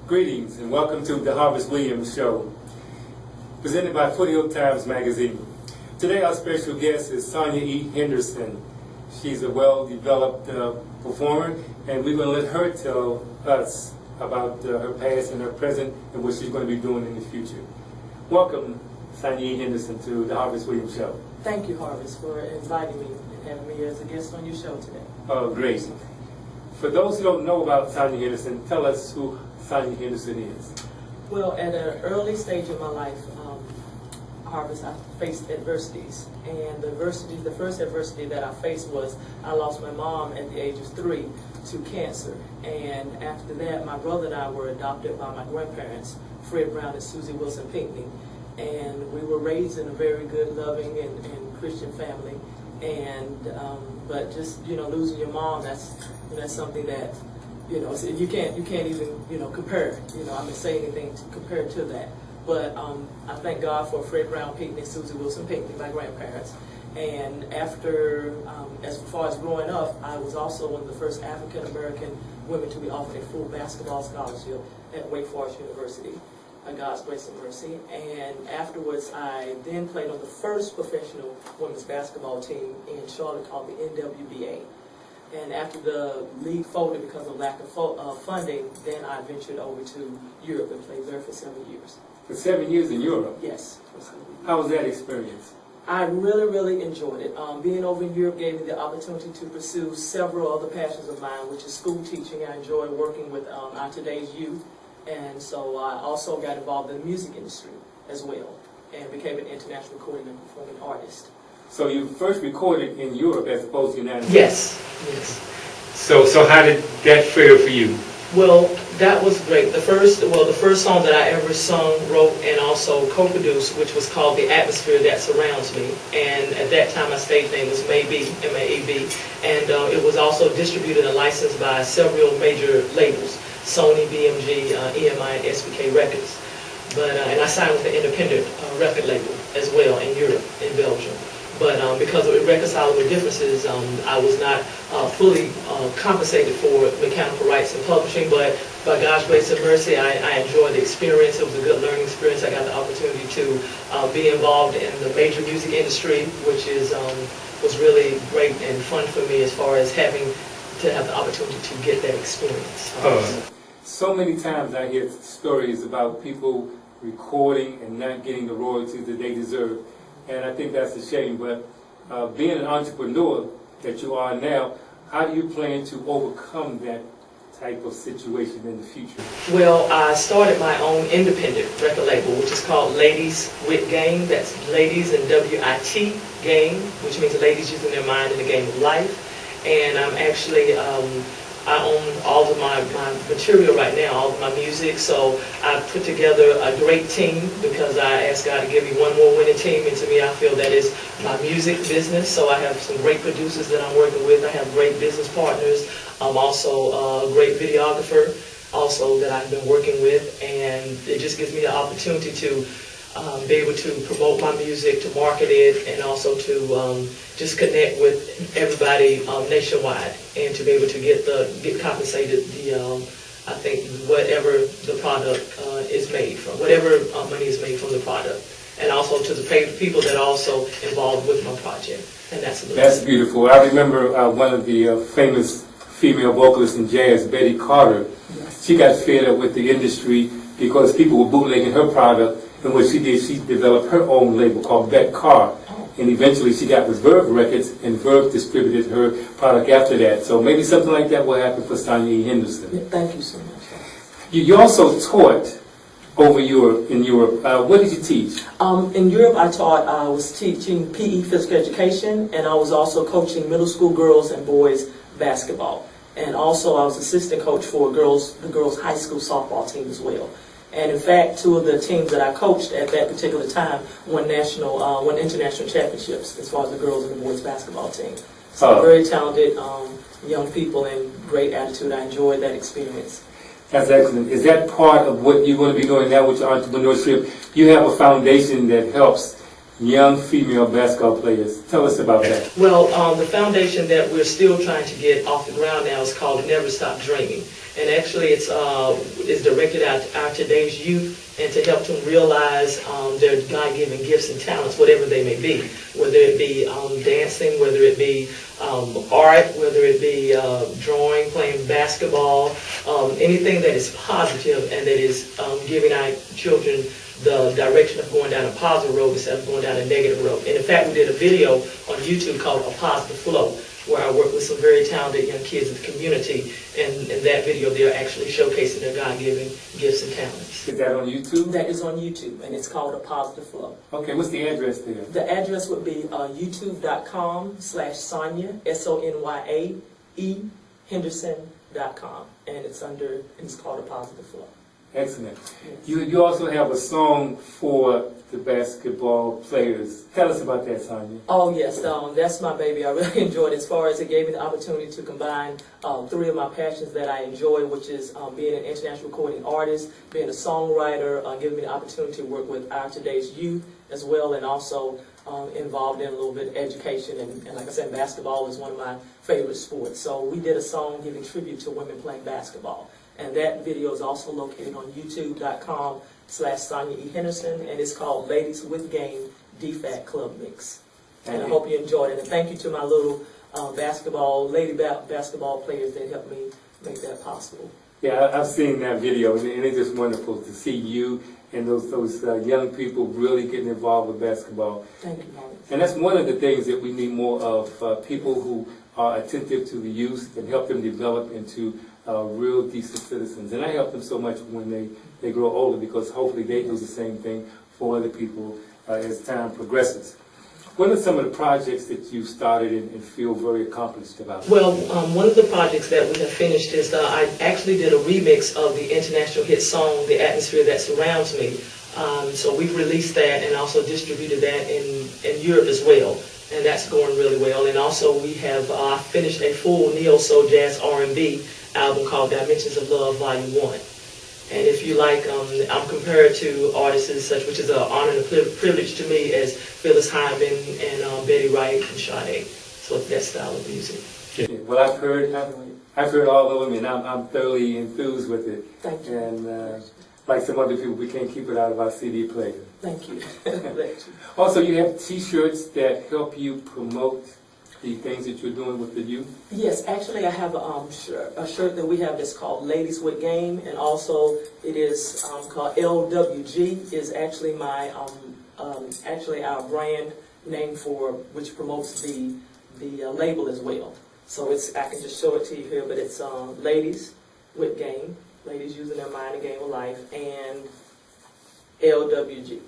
Greetings and welcome to the Harvest Wiliams Show, presented by Foothills Times Magazine. Today our special guest is Sonya E. Henderson. She's a well-developed performer, and we're going to let her tell us about her past and her present and what she's going to be doing in the future. Welcome, Sonya E. Henderson, to the Harvest Wiliams Show. Thank you, Harvest, for inviting me and having me as a guest on your show today. Oh, great. For those who don't know about Sonya Henderson, tell us who Sonya Henderson is. Well, at an early stage of my life, Harvest, I faced adversities. And the first adversity that I faced was I lost my mom at the age of 3 to cancer. And after that, my brother and I were adopted by my grandparents, Fred Brown and Susie Wilson Pinckney. And we were raised in a very good, loving, and Christian family. And but just losing your mom, that's something that you can't even compare. I can say anything to compare to that. But I thank God for Fred Brown Pinckney and Susie Wilson Pinckney, my grandparents. And after, as far as growing up, I was also one of the first African American women to be offered a full basketball scholarship at Wake Forest University. God's grace and mercy. And afterwards, I then played on the first professional women's basketball team in Charlotte called the NWBA. And after the league folded because of lack of funding, then I ventured over to Europe and played there for 7 years. For 7 years in Europe? Yes. How was that experience? I really enjoyed it. Being over in Europe gave me the opportunity to pursue several other passions of mine, which is school teaching. I enjoy working with our today's youth. And so I also got involved in the music industry as well and became an international recording and performing artist. So you first recorded in Europe as opposed to the United States? Yes. So how did that fare for you? Well, that was great. The first song that I ever sung, wrote, and also co-produced, which was called The Atmosphere That Surrounds Me. And at that time, my stage name was Maybe, M-A-E-B. And it was also distributed and licensed by several major labels. Sony, BMG, EMI, and SBK Records. But and I signed with an independent record label as well in Europe, in Belgium. But because of irreconcilable differences, I was not fully compensated for mechanical rights and publishing. But by God's grace and mercy, I enjoyed the experience. It was a good learning experience. I got the opportunity to be involved in the major music industry, which was really great and fun for me as far as having to have the opportunity to get that experience. So many times I hear stories about people recording and not getting the royalties that they deserve, and I think that's a shame. But being an entrepreneur that you are now, how do you plan to overcome that type of situation in the future? Well, I started my own independent record label, which is called Ladies with Game. That's Ladies and W-I-T Game, which means ladies using their mind in the game of life. And I'm actually, I own all of my material right now, all of my music, so I put together a great team because I asked God to give me one more winning team, and to me I feel that is my music business. So I have some great producers that I'm working with. I have great business partners. I'm also a great videographer also that I've been working with, and it just gives me the opportunity to be able to promote my music, to market it, and also to just connect with everybody nationwide, and to be able to get compensated I think whatever the product is made from, whatever money is made from the product, and also to the people that are also involved with my project, and that's beautiful. I remember one of the famous female vocalists in jazz, Betty Carter. Yes. She got fed up with the industry because people were bootlegging her product. And what she did, she developed her own label called Bet Carr. And eventually she got with Verve Records, and Verve distributed her product after that. So maybe something like that will happen for Sonya E. Henderson. Yeah, thank you so much. You also taught over in Europe. What did you teach? In Europe, I was teaching PE, physical education, and I was also coaching middle school girls and boys basketball. And also I was assistant coach for the girls high school softball team as well. And in fact, 2 of the teams that I coached at that particular time won international championships as far as the girls and the boys basketball team. So very talented young people and great attitude. I enjoyed that experience. That's excellent. Is that part of what you're going to be doing now with your entrepreneurship? You have a foundation that helps young female basketball players. Tell us about that. Well, the foundation that we're still trying to get off the ground now is called Never Stop Dreaming. And actually it's directed at our today's youth and to help them realize their God-given gifts and talents, whatever they may be, whether it be dancing, whether it be art, whether it be drawing, playing basketball, anything that is positive and that is giving our children the direction of going down a positive road instead of going down a negative road. And in fact, we did a video on YouTube called A Positive Flow, where I work with some very talented young kids in the community, and in that video they're actually showcasing their God-given gifts and talents. Is that on YouTube? That is on YouTube, and it's called A Positive Flow. Okay, what's the address there? The address would be youtube.com/Sonya, SONYAE, Henderson.com, and it's called A Positive Flow. Excellent. Yes. You also have a song for the basketball players. Tell us about that, Sonya. Oh yes, that's my baby. I really enjoyed it. As far as it gave me the opportunity to combine three of my passions that I enjoy, which is being an international recording artist, being a songwriter, giving me the opportunity to work with our today's youth as well, and also involved in a little bit of education. And like I said, basketball is one of my favorite sports. So we did a song giving tribute to women playing basketball. And that video is also located on youtube.com/Sonya E. Henderson, and it's called Ladies with Game DFAT Club Mix. And I hope you enjoyed it. And thank you to my little lady basketball players that helped me make that possible. Yeah, I've seen that video, and it's just wonderful to see you and those young people really getting involved with basketball. Thank you, Mom. And that's one of the things that we need more of, people who are attentive to the youth and help them develop into real decent citizens. And I help them so much when they grow older, because hopefully they do the same thing for other people as time progresses. What are some of the projects that you started and feel very accomplished about? Well, one of the projects that we have finished is I actually did a remix of the international hit song, The Atmosphere That Surrounds Me. So we've released that and also distributed that in Europe as well. And that's going really well. And also we have finished a full neo-soul jazz R&B album called Dimensions of Love Volume 1. And if you like, I'm compared to artists such, which is an honor and a privilege to me, as Phyllis Hyman and Betty Wright and Sade. So it's that style of music. Yeah. Well, I've heard all of them, and I'm thoroughly enthused with it. Thank you. And like some other people, we can't keep it out of our CD player. Thank you. Also, you have T-shirts that help you promote the things that you're doing with the youth? Yes, actually I have a shirt that we have that's called Ladies with Game, and also it is called LWG, is actually my actually our brand name for which promotes the label as well. So it's, I can just show it to you here, but it's Ladies with Game, ladies using their mind and game of life, and LWG.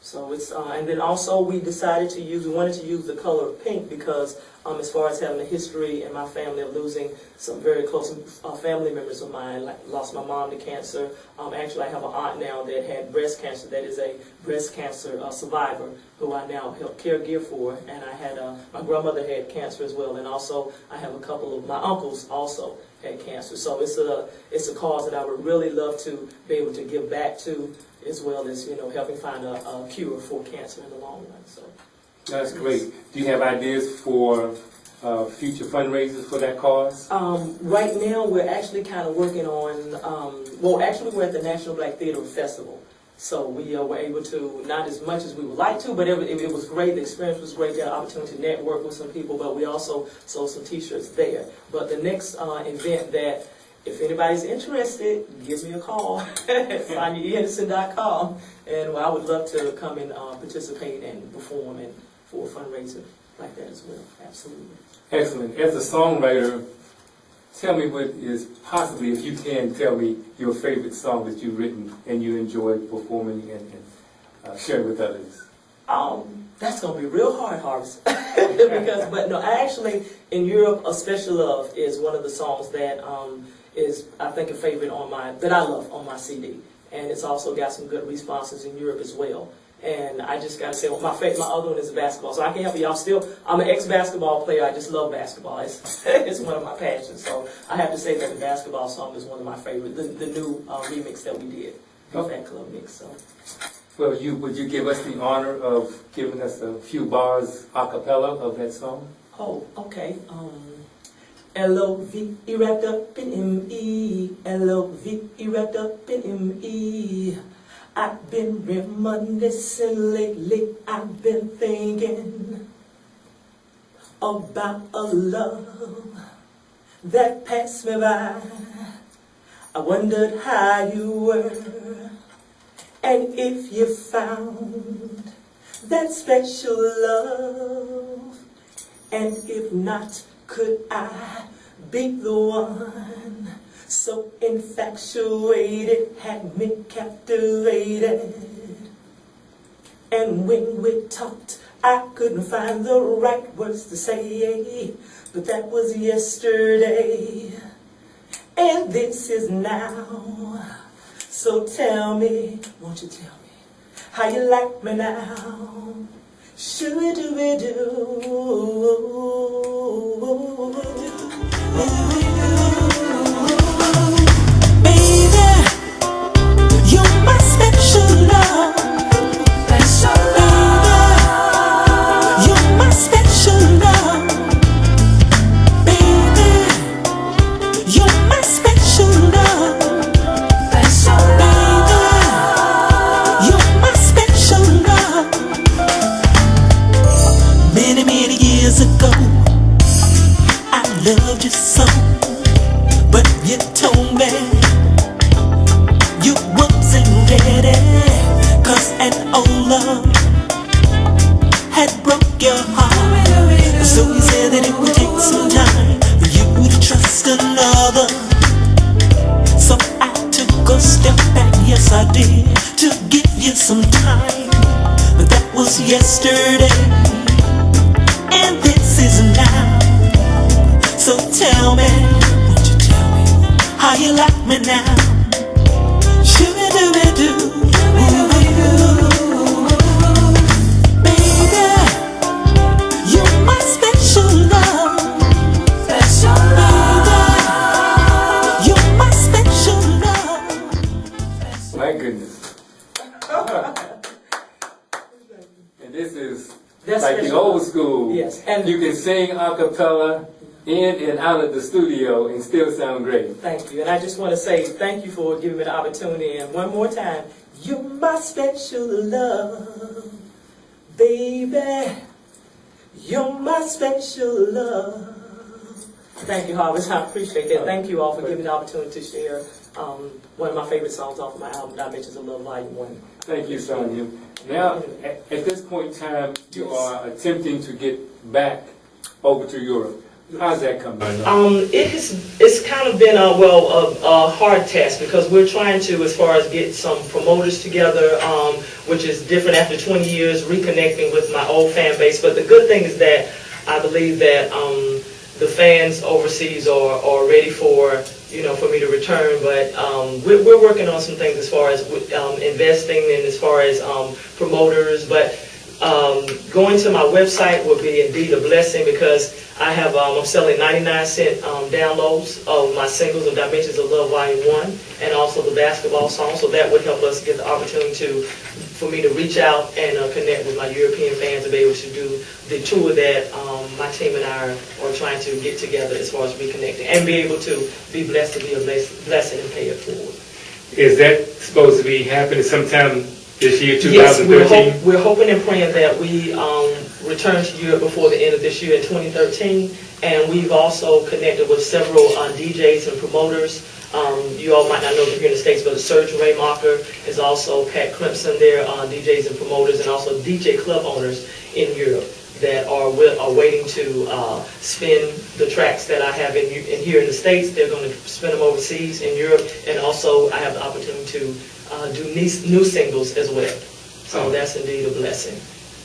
So it's, and then also we decided to use, we wanted to use the color of pink because as far as having a history in my family of losing some very close family members of mine, like lost my mom to cancer. Actually I have an aunt now that had breast cancer, that is a breast cancer survivor who I now help caregive for, and I had, my grandmother had cancer as well, and also I have a couple of my uncles also had cancer. So it's a cause that I would really love to be able to give back to, as well as, you know, helping find a cure for cancer in the long run. So that's great. Do you have ideas for future fundraisers for that cause? Right now, we're actually kind of working on, well, actually we're at the National Black Theater Festival. So we were able to, not as much as we would like to, but it was great. The experience was great. Got an opportunity to network with some people, but we also sold some T-shirts there. But the next event that, if anybody's interested, give me a call at SonyaEhenderson.com, and I would love to come and participate and perform and for a fundraiser like that as well. Absolutely. Excellent. As a songwriter, tell me what is possibly, if you can, tell me your favorite song that you've written and you enjoy performing and sharing with others. That's going to be real hard, Harvest. But no, actually, in Europe, A Special Love is one of the songs that is, I think, a favorite that I love on my CD. And it's also got some good responses in Europe as well. And I just got to say, well, my other one is basketball. So I can help you. I'm an ex-basketball player. I just love basketball. It's one of my passions. So I have to say that the basketball song is one of my favorite, the new remix that we did, the Fan Club mix. So. Well, would you give us the honor of giving us a few bars a cappella of that song? Oh, okay. L-O-V-E wrapped up in M-E. L-O-V-E wrapped up in M-E. I've been reminiscing lately. I've been thinking about a love that passed me by. I wondered how you were, and if you found that special love. And if not, could I be the one? So infatuated, had me captivated. And when we talked, I couldn't find the right words to say. But that was yesterday, and this is now. So tell me, won't you tell me how you like me now? Baby, you're my special love. You're my special love. Baby, you're my special love. Many years ago, I loved you so, but you told me you wasn't ready, 'cause an old love had broke your heart. So you said that it would take some time for you to trust another. So I took a step back, yes I did, to give you some time. But that was yesterday, and this is now. So tell me, won't you tell me how you like me now? Shoo-ba-doo-ba-doo. Baby, you're my special love. Baby, you're my special love. My goodness. And this is That's like the special. old school. Yes, and You can sing a cappella in and out of the studio and still sound great. thank you. And I just want to say thank you for giving me the opportunity. And one more time, you're my special love, baby. You're my special love. Thank you, Harvest. I appreciate that. Thank you all for giving me the opportunity to share one of my favorite songs off of my album, Dimensions of Love, Volume 1. Thank you, Sonya. Now, at this point in time, you are attempting to get back over to Europe. How's that coming? It's kind of been a hard task, because we're trying to, as far as get some promoters together, which is different after 20 years, reconnecting with my old fan base. But the good thing is that I believe that the fans overseas are ready for me to return. But we're working on some things as far as investing and as far as promoters. But going to my website would be indeed a blessing, because I have I'm selling 99-cent downloads of my singles of Dimensions of Love Volume 1 and also the basketball song. So that would help us get the opportunity for me to reach out and connect with my European fans and be able to do the tour that my team and I are trying to get together as far as reconnecting, and be able to be blessed to be a blessing and pay it forward. Is that supposed to be happening sometime this year, 2013? Yes, we're hoping and praying that we return to Europe before the end of this year in 2013. And we've also connected with several DJs and promoters. You all might not know them here in the States, but Serge Raymacher is also Pat Clemson. They're DJs and promoters, and also DJ club owners in Europe that are waiting to spin the tracks that I have in here in the States. They're going to spin them overseas in Europe, and also I have the opportunity to do new singles as well. So that's indeed a blessing.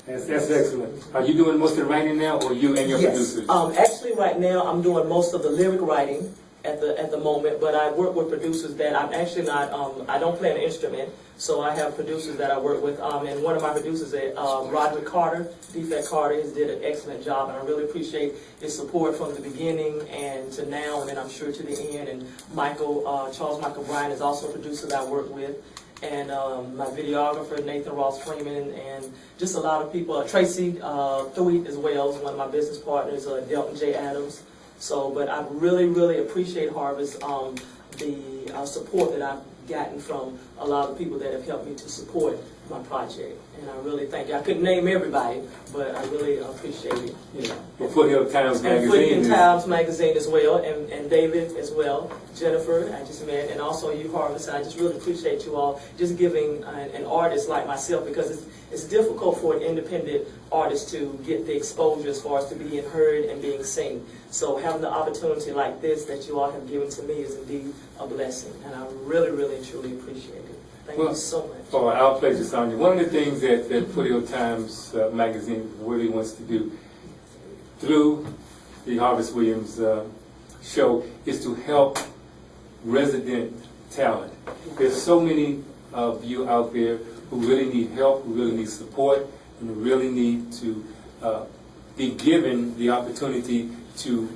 That's excellent. Are you doing most of the writing now, or you and your producers? Actually, right now I'm doing most of the lyric writing, at the moment, but I work with producers that I'm actually not, I don't play an instrument, so I have producers that I work with, and one of my producers, Roger Carter, Defect Carter, has did an excellent job, and I really appreciate his support from the beginning and to now, and then I'm sure to the end. And Charles Michael Bryan is also a producer that I work with, and my videographer, Nathan Ross Freeman, and just a lot of people, Tracy Thweet as well, is one of my business partners, Delton J. Adams. So, but I really, really appreciate Harvest, the support that I've gotten from a lot of people that have helped me to support my project. And I really thank you. I couldn't name everybody, but I really appreciate it. Yeah. Well, Foothills Times Magazine. And Foothills Times Magazine as well, and David as well, Jennifer, I just met, and also you, Harvest. And I just really appreciate you all just giving an artist like myself, because it's difficult for an independent artist to get the exposure as far as to being heard and being seen. So having the opportunity like this that you all have given to me is indeed a blessing, and I really, really, and truly appreciate it. Thank you so much. Oh, our pleasure, Sonya. One of the things that Foothills Times Magazine really wants to do through the Harvest Williams show is to help resident talent. There's so many of you out there who really need help, who really need support, and who really need to be given the opportunity to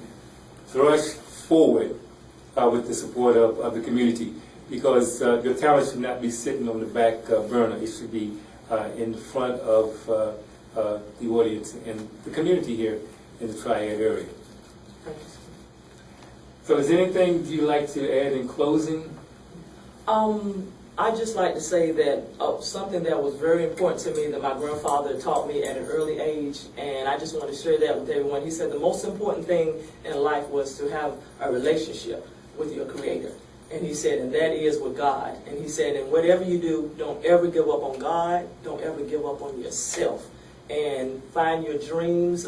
thrust forward with the support of the community. Because your talent should not be sitting on the back burner. It should be in the front of the audience and the community here in the Triad area. So is there anything you'd like to add in closing? I'd just like to say that something that was very important to me that my grandfather taught me at an early age, and I just want to share that with everyone. He said the most important thing in life was to have a relationship with your Creator. And he said, and that is with God. And he said, and whatever you do, don't ever give up on God. Don't ever give up on yourself. And find your dreams,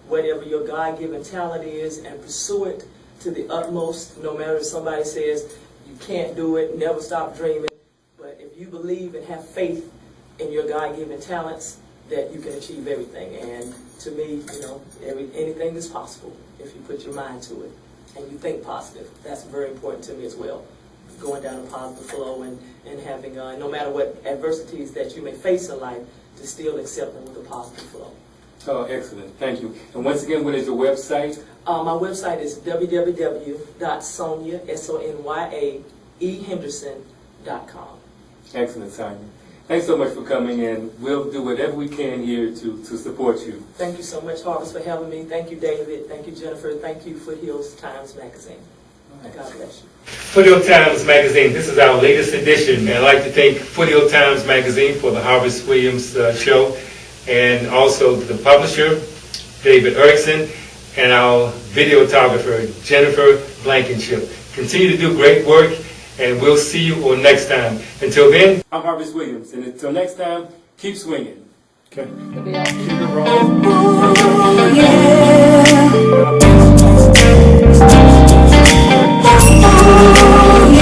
whatever your God-given talent is, and pursue it to the utmost. No matter if somebody says you can't do it, never stop dreaming. But if you believe and have faith in your God-given talents, that you can achieve everything. And to me, you know, anything is possible if you put your mind to it. And you think positive. That's very important to me as well. Going down a positive flow and having, no matter what adversities that you may face in life, to still accept them with a positive flow. Oh, excellent. Thank you. And once again, what is your website? My website is www.sonya, SONYA, Excellent, Sonya. Thanks so much for coming, and we'll do whatever we can here to support you. Thank you so much, Harvest, for having me. Thank you, David. Thank you, Jennifer. Thank you, Foothills Times Magazine. Right. God bless you. Foothills Times Magazine, this is our latest edition. And I'd like to thank Foothills Times Magazine for the Harvest Williams show, and also the publisher, David Erickson, and our videographer, Jennifer Blankenship. Continue to do great work, and we'll see you on next time. Until then, I'm Harvest Williams, and until next time, keep swinging. Okay. Keep it rolling. Oh, yeah. Oh, yeah.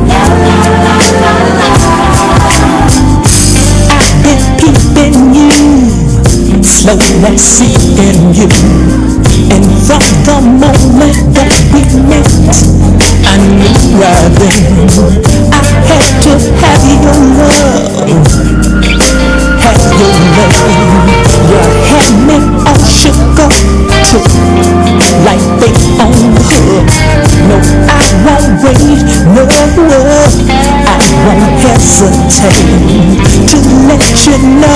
La, la, la, la, la. I've been peeping you, slowly seeing you. And from the moment that we met, I knew right then I had to have your love, have your love. You had me all shook up, like bait on the hook. No, I won't wait, no, I won't hesitate to let you know.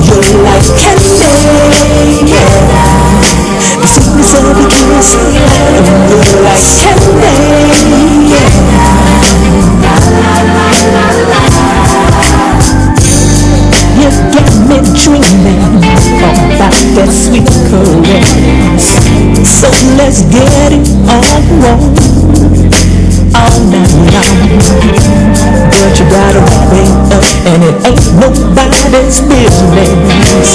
You're like candy, yeah. The sweetness of your kiss, you're like candy, yeah. You got me dreaming about that sweet caress. So let's get it on all night long. But you gotta wrap it up, and it ain't nobody's business.